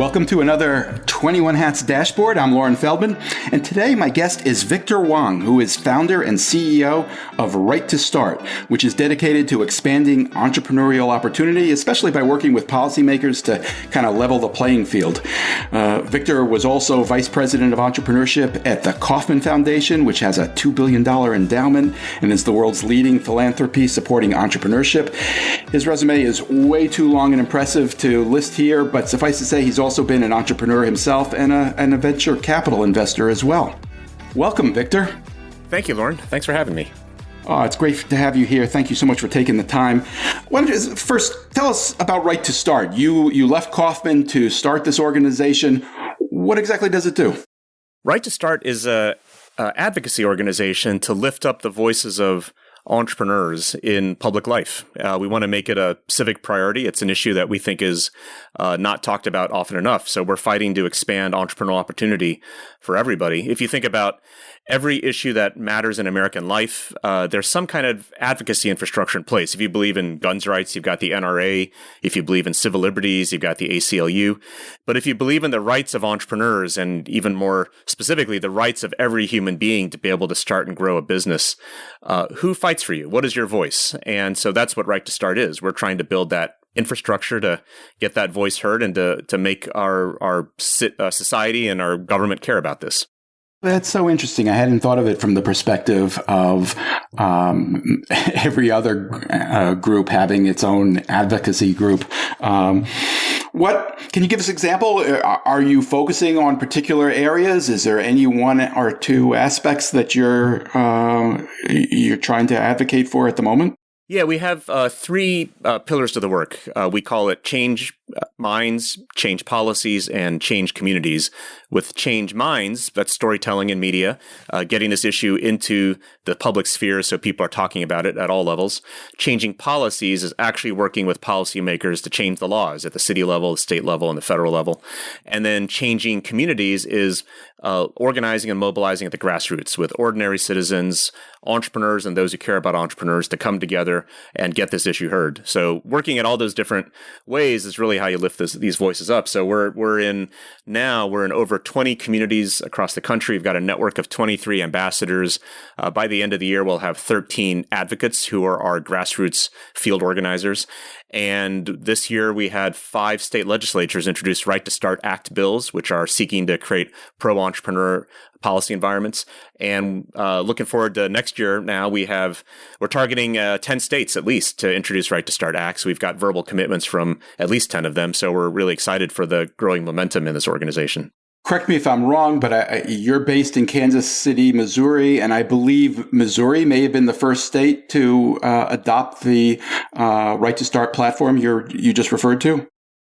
Welcome to another 21 Hats Dashboard. I'm Lauren Feldman, and today my guest is Victor Hwang, who is founder and CEO of Right to Start, which is dedicated to expanding entrepreneurial opportunity, especially by working with policymakers to kind of level the playing field. Victor was also vice president of entrepreneurship at the Kauffman Foundation, which has a $2 billion endowment and is the world's leading philanthropy supporting entrepreneurship. His resume is way too long and impressive to list here, but suffice to say, he's also been an entrepreneur himself and a venture capital investor as well. Welcome, Victor. Thank you, Lauren. Thanks for having me. Oh, it's great to have you here. Thank you so much for taking the time. Why don't you first tell us about Right to Start? You left Kauffman to start this organization. What exactly does it do? Right to Start is an advocacy organization to lift up the voices of entrepreneurs in public life. We want to make it a civic priority. It's an issue that we think is not talked about often enough. So we're fighting to expand entrepreneurial opportunity for everybody. If you think about every issue that matters in American life, there's some kind of advocacy infrastructure in place. If you believe in guns rights, you've got the NRA. If you believe in civil liberties, you've got the ACLU. But if you believe in the rights of entrepreneurs, and even more specifically, the rights of every human being to be able to start and grow a business, who fights for you? What is your voice? And so that's what Right to Start is. We're trying to build that infrastructure to get that voice heard and to make our society and our government care about this. That's so interesting. I hadn't thought of it from the perspective of every other group having its own advocacy group. What can you give us an example? Are you focusing on particular areas? Is there any one or two aspects that you're trying to advocate for at the moment? Yeah, we have three pillars to the work. We call it change minds, change policies, and change communities. With change minds, that's storytelling and media, getting this issue into the public sphere so people are talking about it at all levels. Changing policies is actually working with policymakers to change the laws at the city level, the state level, and the federal level. And then changing communities is organizing and mobilizing at the grassroots with ordinary citizens, entrepreneurs, and those who care about entrepreneurs to come together and get this issue heard. So working at all those different ways is really how you lift these voices up. So we're in over 20 communities across the country. We've got a network of 23 ambassadors. By the end of the year, we'll have 13 advocates who are our grassroots field organizers. And this year, we had 5 state legislatures introduce Right to Start Act bills, which are seeking to create pro-entrepreneur policy environments. And looking forward to next year now, we're targeting 10 states at least to introduce Right to Start Acts. We've got verbal commitments from at least 10 of them. So we're really excited for the growing momentum in this organization. Correct me if I'm wrong, but you're based in Kansas City, Missouri, and I believe Missouri may have been the first state to adopt the Right to Start platform you just referred to.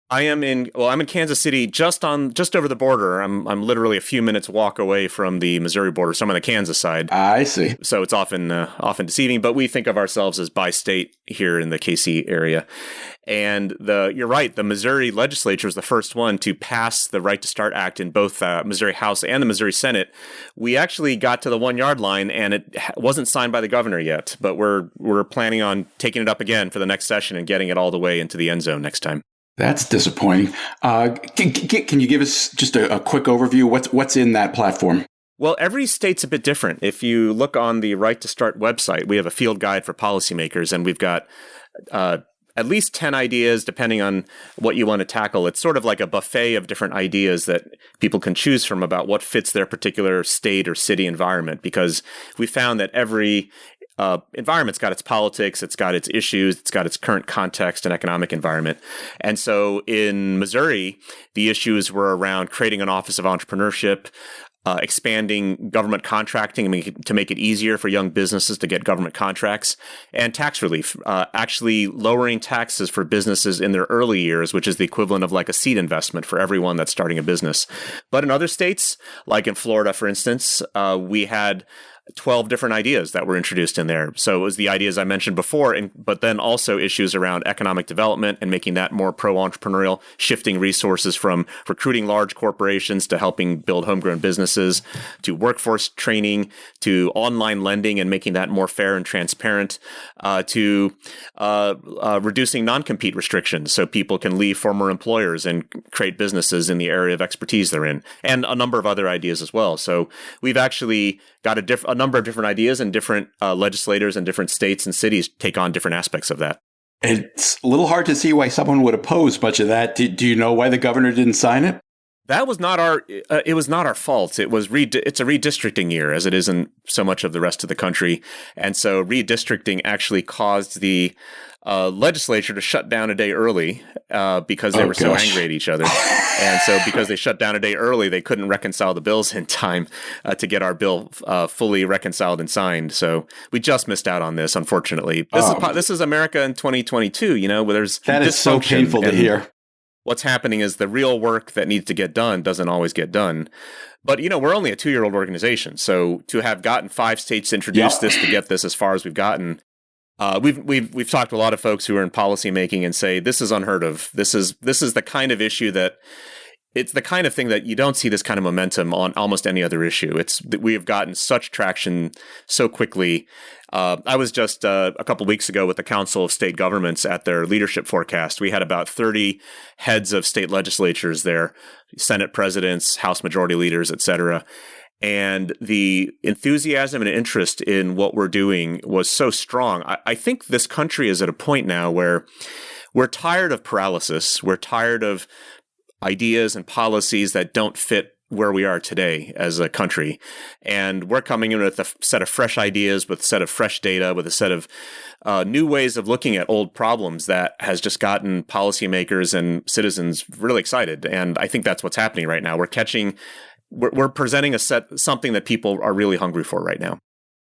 I'm in Kansas City, just over the border. I'm literally a few minutes walk away from the Missouri border, so I'm on the Kansas side. I see. So it's often deceiving, but we think of ourselves as by state here in the KC area. And you're right, the Missouri legislature was the first one to pass the Right to Start Act in both Missouri House and the Missouri Senate. We actually got to the 1-yard line, and it wasn't signed by the governor yet, but we're planning on taking it up again for the next session and getting it all the way into the end zone next time. That's disappointing. Can you give us just a quick overview? What's in that platform? Well, every state's a bit different. If you look on the Right to Start website, we have a field guide for policymakers, and we've got at least 10 ideas, depending on what you want to tackle. It's sort of like a buffet of different ideas that people can choose from about what fits their particular state or city environment, because we found that every environment's got its politics, it's got its issues, it's got its current context and economic environment. And so in Missouri, the issues were around creating an Office of Entrepreneurship, expanding government contracting to make it easier for young businesses to get government contracts, and tax relief, actually lowering taxes for businesses in their early years, which is the equivalent of like a seed investment for everyone that's starting a business. But in other states, like in Florida, for instance, we had 12 different ideas that were introduced in there. So it was the ideas I mentioned before, but then also issues around economic development and making that more pro-entrepreneurial, shifting resources from recruiting large corporations to helping build homegrown businesses, to workforce training, to online lending and making that more fair and transparent, to reducing non-compete restrictions so people can leave former employers and create businesses in the area of expertise they're in, and a number of other ideas as well. So we've actually got a number of different ideas, and different legislators in different states and cities take on different aspects of that. It's a little hard to see why someone would oppose much of that. Do you know why the governor didn't sign it? That was not our. It was not our fault. It was it's a redistricting year, as it is in so much of the rest of the country, and so redistricting actually caused the legislature to shut down a day early because they were so angry at each other, and so because they shut down a day early, they couldn't reconcile the bills in time to get our bill fully reconciled and signed. So we just missed out on this, unfortunately. This is America in 2022. Where there's that is so painful to hear. What's happening is the real work that needs to get done doesn't always get done. But, we're only a 2-year-old organization. So to have gotten 5 states to introduce this, to get this as far as we've gotten, we've talked to a lot of folks who are in policymaking and say, this is unheard of. This is the kind of issue that it's the kind of thing that you don't see this kind of momentum on almost any other issue. We have gotten such traction so quickly. I was just a couple of weeks ago with the Council of State Governments at their leadership forecast. We had about 30 heads of state legislatures there, Senate presidents, House majority leaders, et cetera. And the enthusiasm and interest in what we're doing was so strong. I think this country is at a point now where we're tired of paralysis. We're tired of ideas and policies that don't fit where we are today as a country. And we're coming in with a set of fresh ideas, with a set of fresh data, with a set of new ways of looking at old problems that has just gotten policymakers and citizens really excited. And I think that's what's happening right now. We're presenting something that people are really hungry for right now.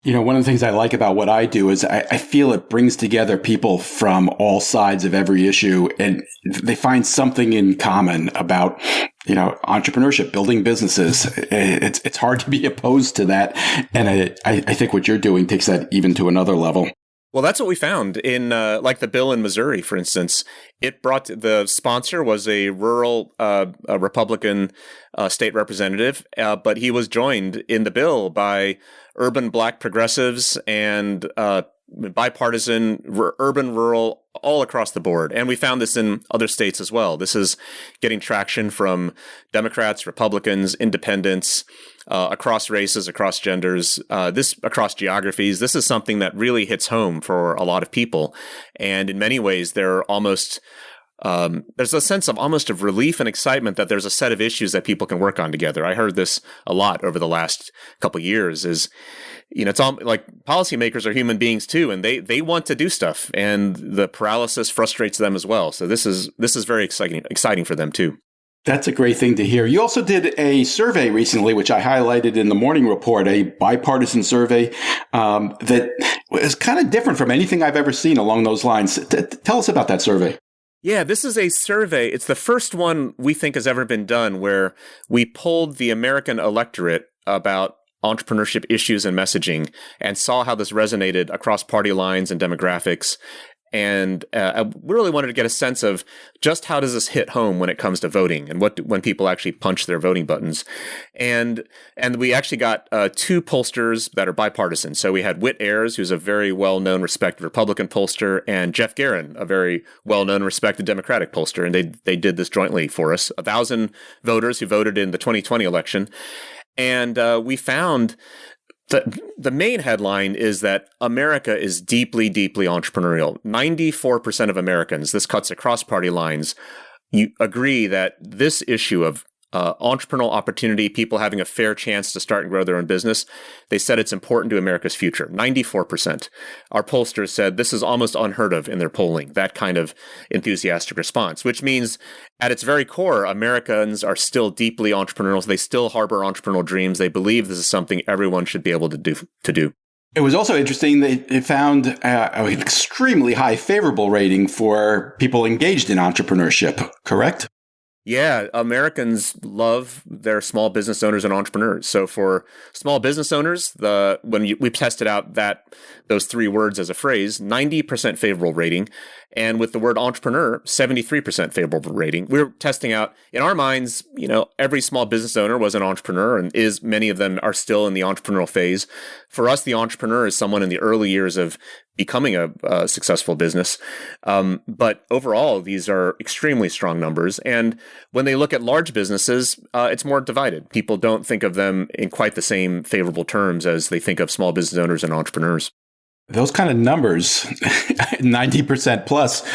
One of the things I like about what I do is I feel it brings together people from all sides of every issue, and they find something in common about, entrepreneurship, building businesses. It's hard to be opposed to that. And I think what you're doing takes that even to another level. Well, that's what we found in like the bill in Missouri, for instance. The sponsor was a rural Republican state representative, but he was joined in the bill by urban Black progressives and bipartisan, urban, rural, all across the board. And we found this in other states as well. This is getting traction from Democrats, Republicans, independents, across races, across genders, across geographies. This is something that really hits home for a lot of people. And in many ways, there's a sense of almost of relief and excitement that there's a set of issues that people can work on together. I heard this a lot over the last couple of years it's all like policymakers are human beings too, and they want to do stuff, and the paralysis frustrates them as well. So this is very exciting for them too. That's a great thing to hear. You also did a survey recently, which I highlighted in the morning report, a bipartisan survey that was kind of different from anything I've ever seen along those lines. Tell us about that survey. Yeah, this is a survey. It's the first one we think has ever been done where we polled the American electorate about entrepreneurship issues and messaging and saw how this resonated across party lines and demographics. And I really wanted to get a sense of just how does this hit home when it comes to voting and when people actually punch their voting buttons. And we actually got 2 pollsters that are bipartisan. So we had Whit Ayers, who's a very well-known, respected Republican pollster, and Jeff Guerin, a very well-known, respected Democratic pollster. And they did this jointly for us. 1,000 voters who voted in the 2020 election. And we found the main headline is that America is deeply, deeply entrepreneurial. 94% of Americans, this cuts across party lines, you agree that this issue of entrepreneurial opportunity, people having a fair chance to start and grow their own business, they said it's important to America's future. 94%. Our pollsters said this is almost unheard of in their polling, that kind of enthusiastic response, which means at its very core, Americans are still deeply entrepreneurial. They still harbor entrepreneurial dreams. They believe this is something everyone should be able to do. It was also interesting that it found an extremely high favorable rating for people engaged in entrepreneurship, correct? Yeah, Americans love their small business owners and entrepreneurs. So for small business owners, we've tested out those three words as a phrase, 90% favorable rating, and with the word entrepreneur, 73% favorable rating. We're testing out in our minds, every small business owner was an entrepreneur, and many of them are still in the entrepreneurial phase. For us, the entrepreneur is someone in the early years of becoming a successful business. But overall, these are extremely strong numbers. And when they look at large businesses, it's more divided. People don't think of them in quite the same favorable terms as they think of small business owners and entrepreneurs. Those kind of numbers, 90% plus,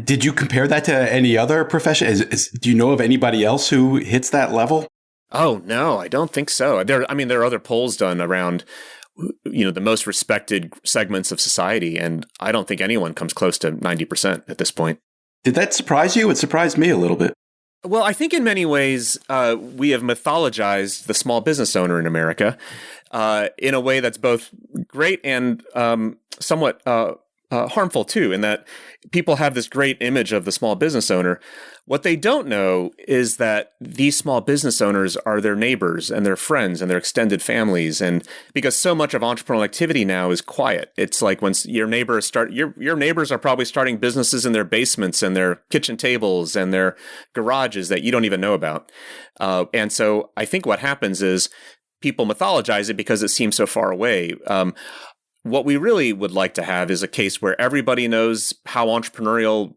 did you compare that to any other profession? Do you know of anybody else who hits that level? Oh, no, I don't think so. There are other polls done around the most respected segments of society, and I don't think anyone comes close to 90% at this point. Did that surprise you? It surprised me a little bit. Well, I think in many ways we have mythologized the small business owner in America in a way that's both great and somewhat harmful too, in that people have this great image of the small business owner. What they don't know is that these small business owners are their neighbors and their friends and their extended families. And because so much of entrepreneurial activity now is quiet, it's like when your neighbors your neighbors are probably starting businesses in their basements and their kitchen tables and their garages that you don't even know about. And so I think what happens is people mythologize it because it seems so far away. What we really would like to have is a case where everybody knows how entrepreneurship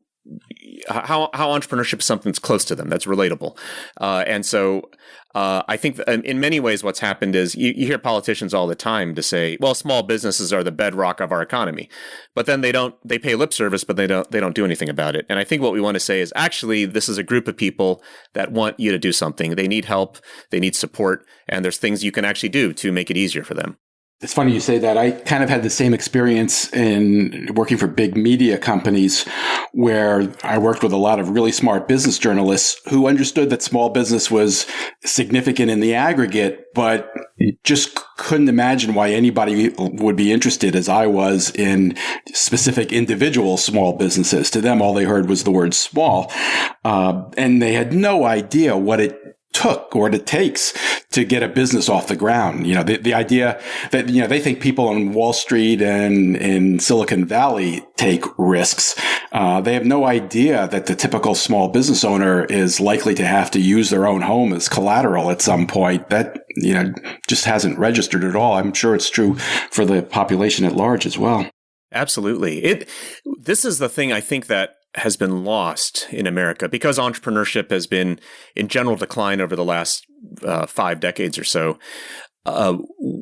is something that's close to them, that's relatable. And so I think that in many ways what's happened is you hear politicians all the time to say, well, small businesses are the bedrock of our economy. But then they pay lip service, but they don't do anything about it. And I think what we want to say is actually this is a group of people that want you to do something. They need help, they need support, and there's things you can actually do to make it easier for them. It's funny you say that. I kind of had the same experience in working for big media companies where I worked with a lot of really smart business journalists who understood that small business was significant in the aggregate, but just couldn't imagine why anybody would be interested, as I was, in specific individual small businesses. To them, all they heard was the word small. And they had no idea what it took or what it takes to get a business off the ground. The idea that, they think people on Wall Street and in Silicon Valley take risks. They have no idea that the typical small business owner is likely to have to use their own home as collateral at some point. That, just hasn't registered at all. I'm sure it's true for the population at large as well. Absolutely. This is the thing I think that has been lost in America because entrepreneurship has been in general decline over the last 5 decades or so.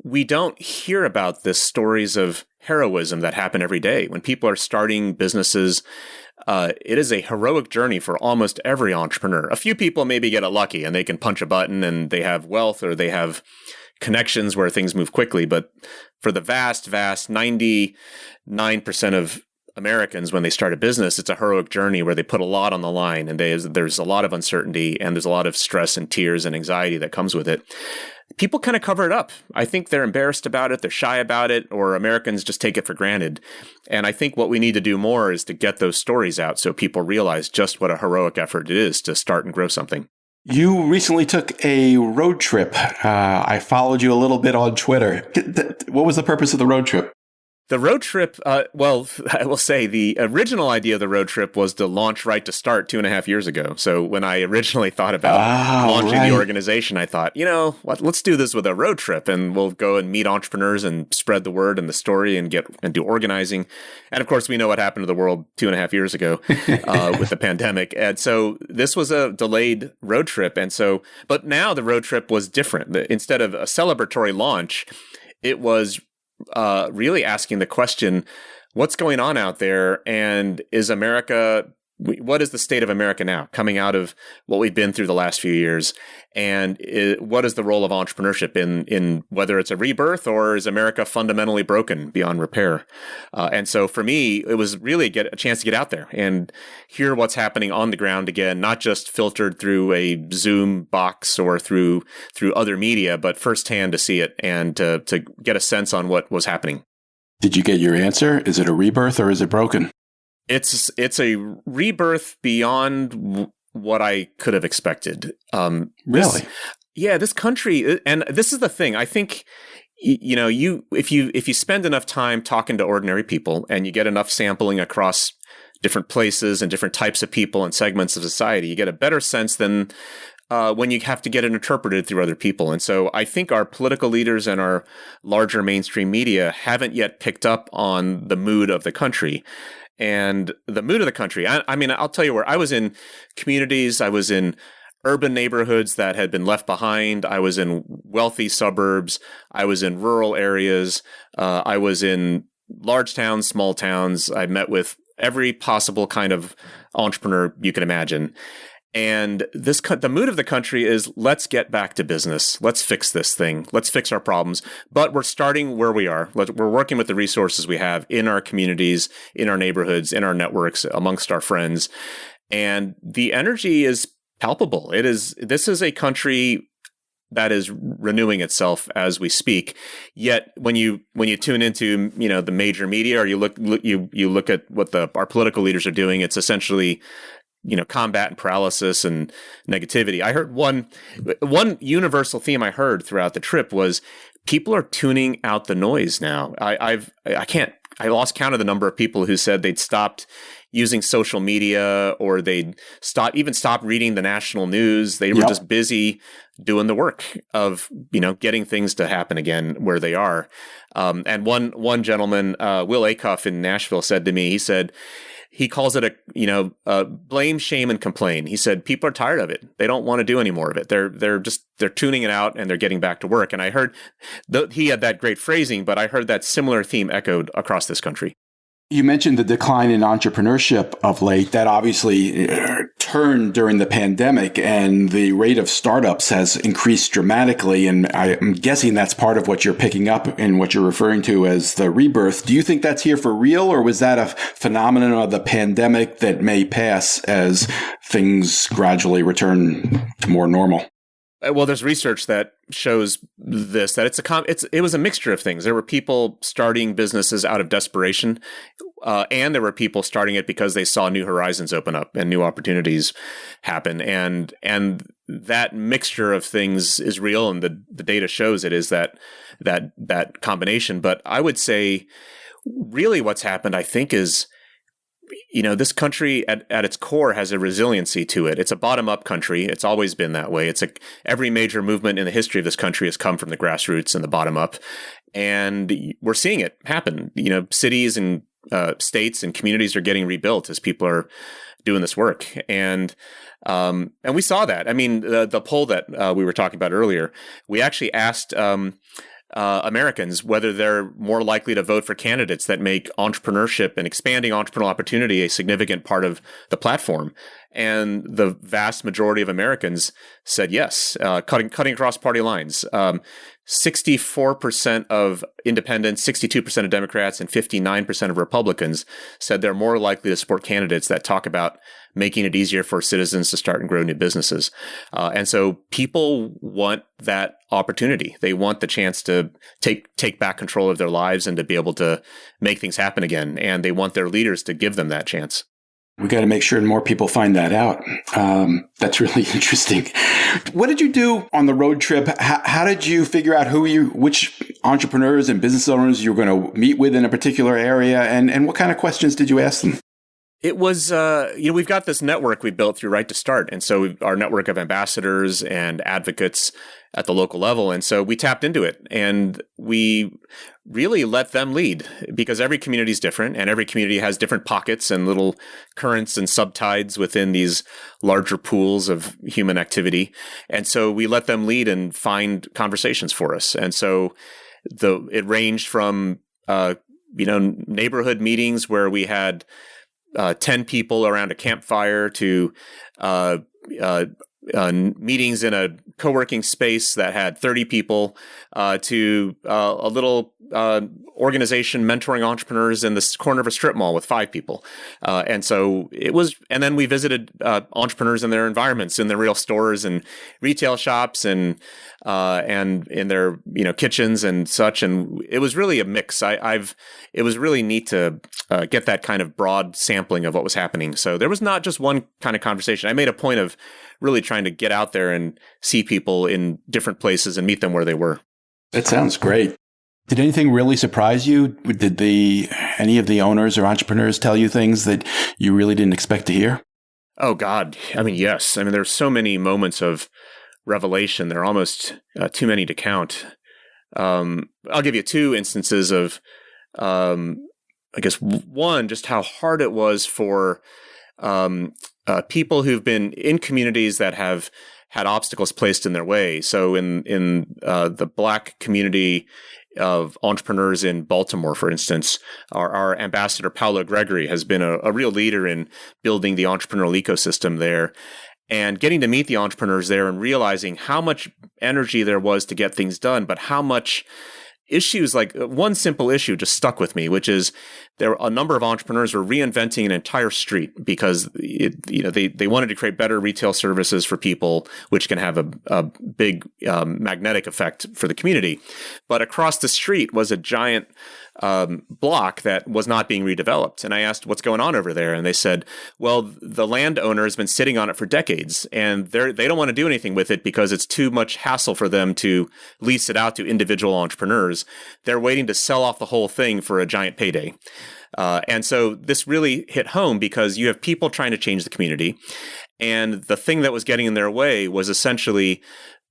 We don't hear about the stories of heroism that happen every day. When people are starting businesses, it is a heroic journey for almost every entrepreneur. A few people maybe get it lucky and they can punch a button and they have wealth or they have connections where things move quickly. But for the vast 99% of Americans, when they start a business, it's a heroic journey where they put a lot on the line and there's a lot of uncertainty and there's a lot of stress and tears and anxiety that comes with it. People kind of cover it up. I think they're embarrassed about it, they're shy about it, or Americans just take it for granted. And I think what we need to do more is to get those stories out so people realize just what a heroic effort it is to start and grow something. You recently took a road trip. I followed you a little bit on Twitter. What was the purpose of the road trip? The road trip, well, I will say the original idea of the road trip was to launch Right to Start 2.5 years ago. So when I originally thought about launching the organization, I thought, let's do this with a road trip and we'll go and meet entrepreneurs and spread the word and the story and do organizing. And of course, we know what happened to the world 2.5 years ago with the pandemic. And so this was a delayed road trip. But now the road trip was different. Instead of a celebratory launch, it was really asking the question, what's going on out there? And what is the state of America now, coming out of what we've been through the last few years? And what is the role of entrepreneurship in whether it's a rebirth or is America fundamentally broken beyond repair? And so for me, it was really a chance to get out there and hear what's happening on the ground again, not just filtered through a Zoom box or through other media, but firsthand to see it and to get a sense on what was happening. Did you get your answer? Is it a rebirth or is it broken? It's a rebirth beyond what I could have expected. Really? This country, and this is the thing. I think, if you spend enough time talking to ordinary people and you get enough sampling across different places and different types of people and segments of society, you get a better sense than when you have to get it interpreted through other people. And so I think our political leaders and our larger mainstream media haven't yet picked up on the mood of the country. And the mood of the country, I mean, I'll tell you where I was in communities, I was in urban neighborhoods that had been left behind. I was in wealthy suburbs. I was in rural areas. I was in large towns, small towns. I met with every possible kind of entrepreneur you can imagine. And the mood of the country is, let's get back to business. Let's fix this thing. Let's fix our problems. But we're starting where we are. We're working with the resources we have in our communities, in our neighborhoods, in our networks, amongst our friends. And the energy is palpable. This is a country that is renewing itself as we speak. Yet when you tune into, the major media, or you look at what our political leaders are doing, it's essentially, combat and paralysis and negativity. I heard one universal theme I heard throughout the trip was people are tuning out the noise now. I lost count of the number of people who said they'd stopped using social media, or they'd stopped reading the national news. They were just busy doing the work of, getting things to happen again where they are. And one gentleman, Will Acuff in Nashville, said to me, he calls it a blame, shame, and complain. He said people are tired of it. They don't want to do any more of it. They're tuning it out and they're getting back to work. And I heard he had that great phrasing, but I heard that similar theme echoed across this country. You mentioned the decline in entrepreneurship of late. That obviously turned during the pandemic, and the rate of startups has increased dramatically. And I'm guessing that's part of what you're picking up and what you're referring to as the rebirth. Do you think that's here for real, or was that a phenomenon of the pandemic that may pass as things gradually return to more normal? Well, there's research that shows that it was a mixture of things. There were people starting businesses out of desperation, and there were people starting it because they saw new horizons open up and new opportunities happen. And that mixture of things is real, and the data shows it is that combination. But I would say, really, what's happened, I think, is, this country at its core has a resiliency to it. It's a bottom-up country. It's always been that way. Every major movement in the history of this country has come from the grassroots and the bottom-up. And we're seeing it happen. Cities and states and communities are getting rebuilt as people are doing this work. And we saw that. I mean, the poll that we were talking about earlier, we actually asked Americans whether they're more likely to vote for candidates that make entrepreneurship and expanding entrepreneurial opportunity a significant part of the platform. And the vast majority of Americans said yes, cutting across party lines. 64% of independents, 62% of Democrats, and 59% of Republicans said they're more likely to support candidates that talk about making it easier for citizens to start and grow new businesses. And so people want that opportunity. They want the chance to take back control of their lives and to be able to make things happen again. And they want their leaders to give them that chance. We got to make sure more people find that out. That's really interesting. What did you do on the road trip? How did you figure out which entrepreneurs and business owners you were going to meet with in a particular area? And what kind of questions did you ask them? It was, we've got this network we built through Right to Start. And so our network of ambassadors and advocates at the local level. And so we tapped into it and we really let them lead, because every community is different and every community has different pockets and little currents and subtides within these larger pools of human activity. And so we let them lead and find conversations for us. And so it ranged from, neighborhood meetings where we had 10 people around a campfire to meetings in a co-working space that had 30 people to a little organization mentoring entrepreneurs in this corner of a strip mall with 5 people. And so it was, and then we visited entrepreneurs in their environments, in their real stores and retail shops and in their, kitchens and such. And it was really a mix. It was really neat to get that kind of broad sampling of what was happening. So there was not just one kind of conversation. I made a point of really trying to get out there and see people in different places and meet them where they were. That sounds great. Did anything really surprise you? Did any of the owners or entrepreneurs tell you things that you really didn't expect to hear? Oh, God. I mean, yes. I mean, there's so many moments of revelation. There are almost too many to count. I'll give you 2 instances of, I guess, one, just how hard it was for people who've been in communities that have had obstacles placed in their way. So in the Black community of entrepreneurs in Baltimore, for instance, our ambassador, Paolo Gregory, has been a real leader in building the entrepreneurial ecosystem there. And getting to meet the entrepreneurs there and realizing how much energy there was to get things done, but how much issues, like one simple issue just stuck with me, which is a number of entrepreneurs were reinventing an entire street because they wanted to create better retail services for people, which can have a big magnetic effect for the community. But across the street was a giant block that was not being redeveloped. And I asked, what's going on over there? And they said, well, the landowner has been sitting on it for decades and they don't want to do anything with it because it's too much hassle for them to lease it out to individual entrepreneurs. They're waiting to sell off the whole thing for a giant payday. And so this really hit home because you have people trying to change the community. And the thing that was getting in their way was essentially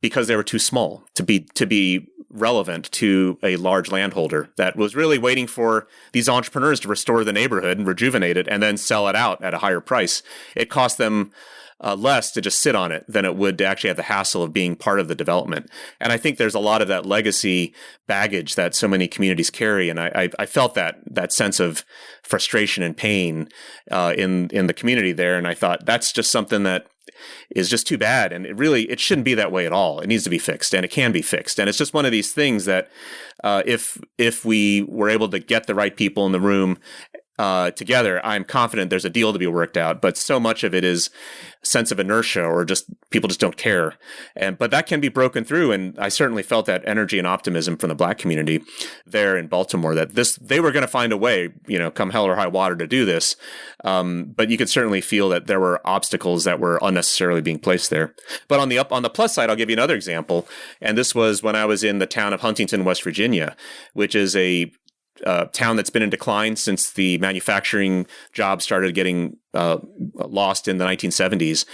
because they were too small to be relevant to a large landholder that was really waiting for these entrepreneurs to restore the neighborhood and rejuvenate it and then sell it out at a higher price. It cost them less to just sit on it than it would to actually have the hassle of being part of the development. And I think there's a lot of that legacy baggage that so many communities carry. And I felt that sense of frustration and pain in the community there. And I thought that's just something that is just too bad. And it shouldn't be that way at all. It needs to be fixed, and it can be fixed. And it's just one of these things that if we were able to get the right people in the room together, I'm confident there's a deal to be worked out. But so much of it is a sense of inertia, or just people just don't care. But that can be broken through. And I certainly felt that energy and optimism from the Black community there in Baltimore that they were going to find a way, come hell or high water, to do this. But you could certainly feel that there were obstacles that were unnecessarily being placed there. But on the plus side, I'll give you another example. And this was when I was in the town of Huntington, West Virginia, which is a town that's been in decline since the manufacturing jobs started getting lost in the 1970s.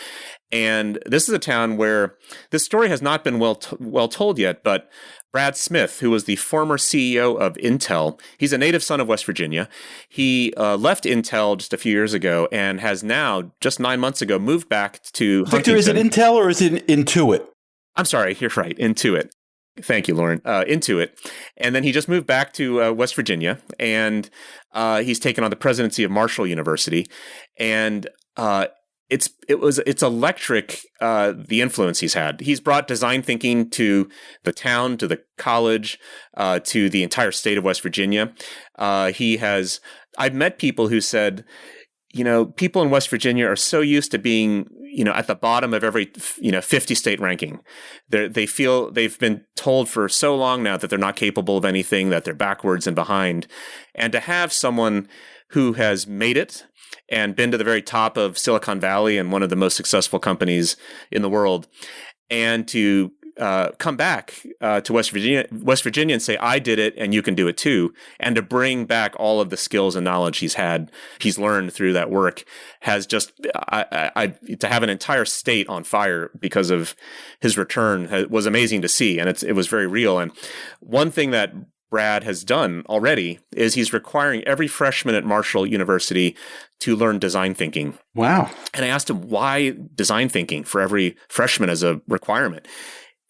And this is a town where this story has not been well told yet, but Brad Smith, who was the former CEO of Intel, he's a native son of West Virginia. He left Intel just a few years ago and has now, just 9 months ago, moved back to Huntington. Victor, is it Intel or is it Intuit? I'm sorry, you're right, Intuit. Thank you, Lauren. Intuit. And then he just moved back to West Virginia, and he's taken on the presidency of Marshall University. And it's electric, the influence he's had. He's brought design thinking to the town, to the college, to the entire state of West Virginia. I've met people who said, people in West Virginia are so used to being, at the bottom of every, 50 state ranking. They feel they've been told for so long now that they're not capable of anything, that they're backwards and behind. And to have someone who has made it and been to the very top of Silicon Valley and one of the most successful companies in the world, and to come back to West Virginia and say, I did it and you can do it too. And to bring back all of the skills and knowledge he's learned through that work has just, to have an entire state on fire because of his return was amazing to see. And it was very real. And one thing that Brad has done already is he's requiring every freshman at Marshall University to learn design thinking. Wow. And I asked him, why design thinking for every freshman as a requirement?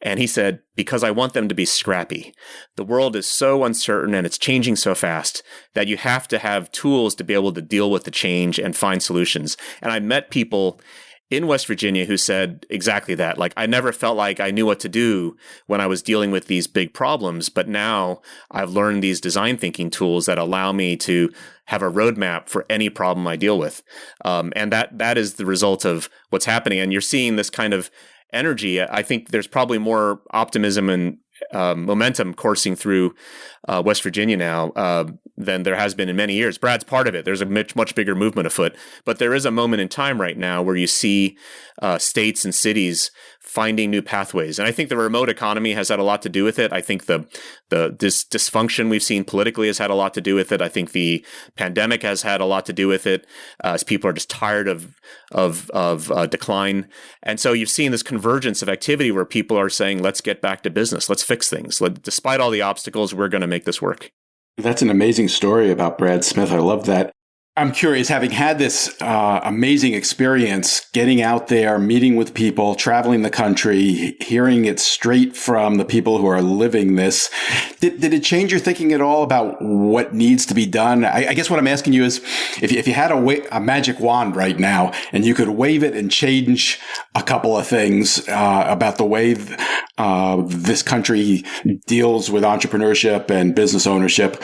And he said, because I want them to be scrappy. The world is so uncertain and it's changing so fast that you have to have tools to be able to deal with the change and find solutions. And I met people in West Virginia who said exactly that. Like, I never felt like I knew what to do when I was dealing with these big problems, but now I've learned these design thinking tools that allow me to have a roadmap for any problem I deal with. And that is the result of what's happening. And you're seeing this kind of energy. I think there's probably more optimism and momentum coursing through West Virginia now than there has been in many years. Brad's part of it. There's a much bigger movement afoot. But there is a moment in time right now where you see states and cities finding new pathways. And I think the remote economy has had a lot to do with it. I think this dysfunction we've seen politically has had a lot to do with it. I think the pandemic has had a lot to do with it, as people are just tired of decline. And so you've seen this convergence of activity where people are saying, let's get back to business. Let's fix things. Despite all the obstacles, we're going to make this work. That's an amazing story about Brad Smith. I love that. I'm curious, having had this amazing experience, getting out there, meeting with people, traveling the country, hearing it straight from the people who are living this, did it change your thinking at all about what needs to be done? I guess what I'm asking you is, if you had a magic wand right now and you could wave it and change a couple of things about the way this country deals with entrepreneurship and business ownership,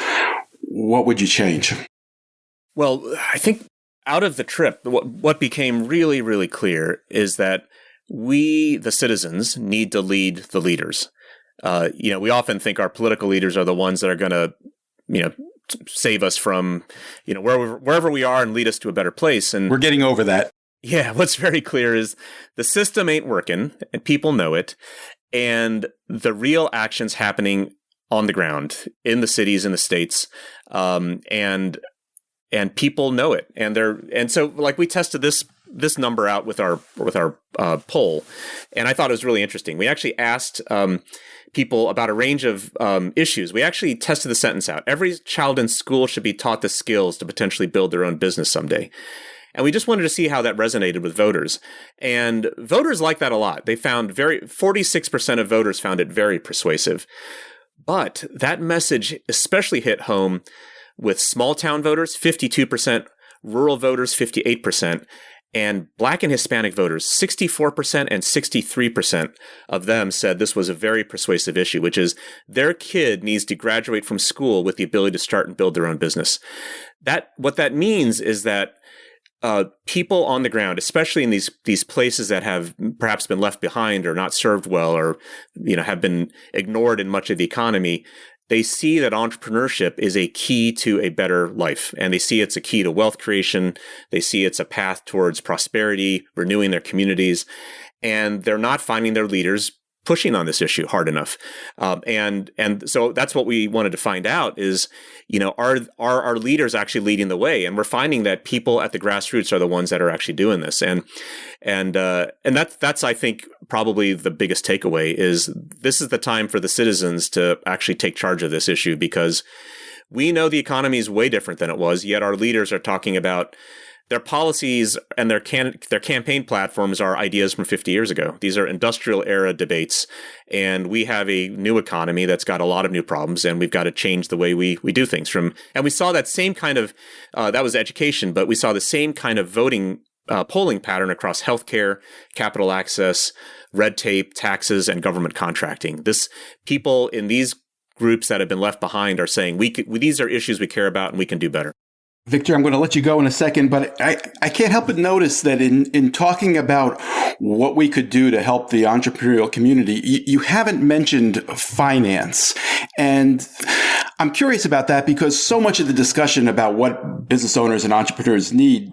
what would you change? Well, I think out of the trip, what became really, really clear is that we, the citizens, need to lead the leaders. We often think our political leaders are the ones that are going to, save us from, wherever we are and lead us to a better place. And we're getting over that. Yeah, what's very clear is the system ain't working, and people know it. And the real action's happening on the ground in the cities, in the states, and people know it, and so like we tested this number out with our poll, and I thought it was really interesting. We actually asked people about a range of issues. We actually tested the sentence out: every child in school should be taught the skills to potentially build their own business someday. And we just wanted to see how that resonated with voters, and voters like that a lot. They found 46% of voters found it very persuasive, but that message especially hit home with small town voters, 52%, rural voters, 58%, and Black and Hispanic voters, 64% and 63% of them said this was a very persuasive issue, which is their kid needs to graduate from school with the ability to start and build their own business. What that means is that people on the ground, especially in these places that have perhaps been left behind or not served well, or have been ignored in much of the economy, they see that entrepreneurship is a key to a better life, and they see it's a key to wealth creation. They see it's a path towards prosperity, renewing their communities, and they're not finding their leaders pushing on this issue hard enough. And so that's what we wanted to find out is, are our leaders actually leading the way? And we're finding that people at the grassroots are the ones that are actually doing this. And that's, I think, probably the biggest takeaway is this is the time for the citizens to actually take charge of this issue, because we know the economy is way different than it was, yet our leaders are talking about their policies and their campaign platforms are ideas from 50 years ago. These are industrial era debates, and we have a new economy that's got a lot of new problems, and we've got to change the way we do things. And we saw that same kind of that was education, but we saw the same kind of voting polling pattern across healthcare, capital access, red tape, taxes, and government contracting. People in these groups that have been left behind are saying these are issues we care about, and we can do better. Victor, I'm going to let you go in a second, but I can't help but notice that in talking about what we could do to help the entrepreneurial community, you haven't mentioned finance. And I'm curious about that because so much of the discussion about what business owners and entrepreneurs need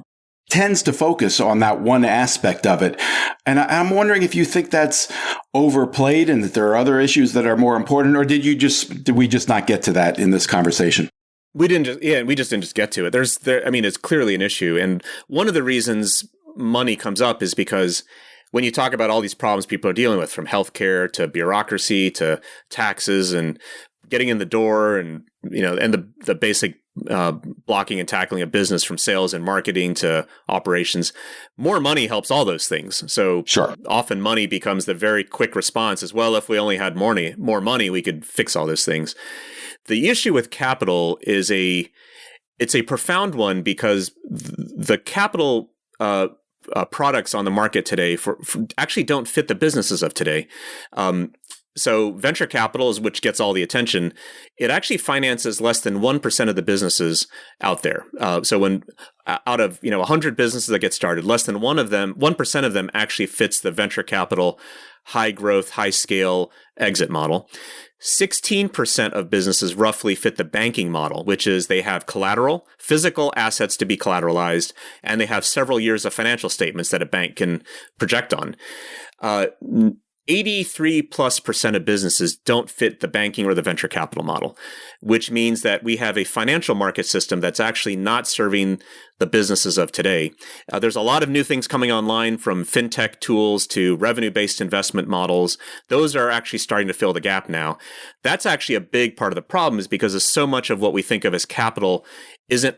tends to focus on that one aspect of it. And I'm wondering if you think that's overplayed and that there are other issues that are more important, or did we just not get to that in this conversation? We just didn't get to it. It's clearly an issue. And one of the reasons money comes up is because when you talk about all these problems people are dealing with, from healthcare to bureaucracy to taxes and getting in the door and the basic blocking and tackling of business, from sales and marketing to operations, more money helps all those things. So sure. Often money becomes the very quick response as well. If we only had more money, we could fix all those things. The issue with capital is it's a profound one, because the capital products on the market today for actually don't fit the businesses of today. So venture capital is which gets all the attention. It actually finances less than 1% of the businesses out there. So when out of 100 businesses that get started, less than 1% of them actually fits the venture capital, high growth, high scale exit model. 16% of businesses roughly fit the banking model, which is they have collateral, physical assets to be collateralized, and they have several years of financial statements that a bank can project on. 83+% of businesses don't fit the banking or the venture capital model, which means that we have a financial market system that's actually not serving the businesses of today. There's a lot of new things coming online, from fintech tools to revenue-based investment models. Those are actually starting to fill the gap now. That's actually a big part of the problem, is because so much of what we think of as capital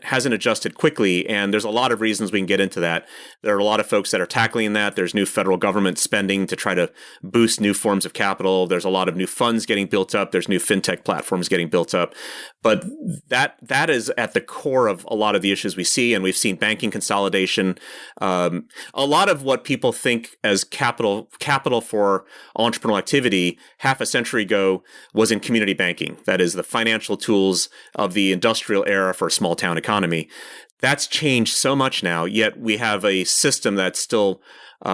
hasn't adjusted quickly, and there's a lot of reasons we can get into that. There are a lot of folks that are tackling that. There's new federal government spending to try to boost new forms of capital. There's a lot of new funds getting built up. There's new fintech platforms getting built up. But that is at the core of a lot of the issues we see, and we've seen banking consolidation. A lot of what people think as capital for entrepreneurial activity half a century ago was in community banking. That is the financial tools of the industrial era for a small town economy. That's changed so much now, yet we have a system that's still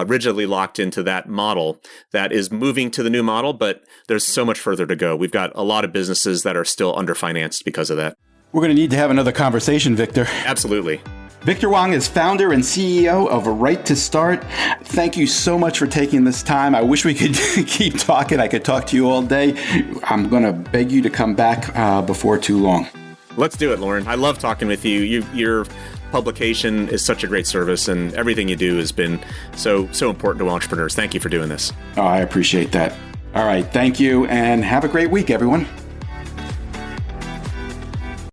rigidly locked into that model that is moving to the new model, but there's so much further to go. We've got a lot of businesses that are still underfinanced because of that. We're going to need to have another conversation, Victor. Absolutely. Victor Hwang is founder and CEO of Right to Start. Thank you so much for taking this time. I wish we could keep talking. I could talk to you all day. I'm going to beg you to come back before too long. Let's do it, Lauren. I love talking with you. Your publication is such a great service, and everything you do has been so important to entrepreneurs. Thank you for doing this. Oh, I appreciate that. All right. Thank you, and have a great week, everyone.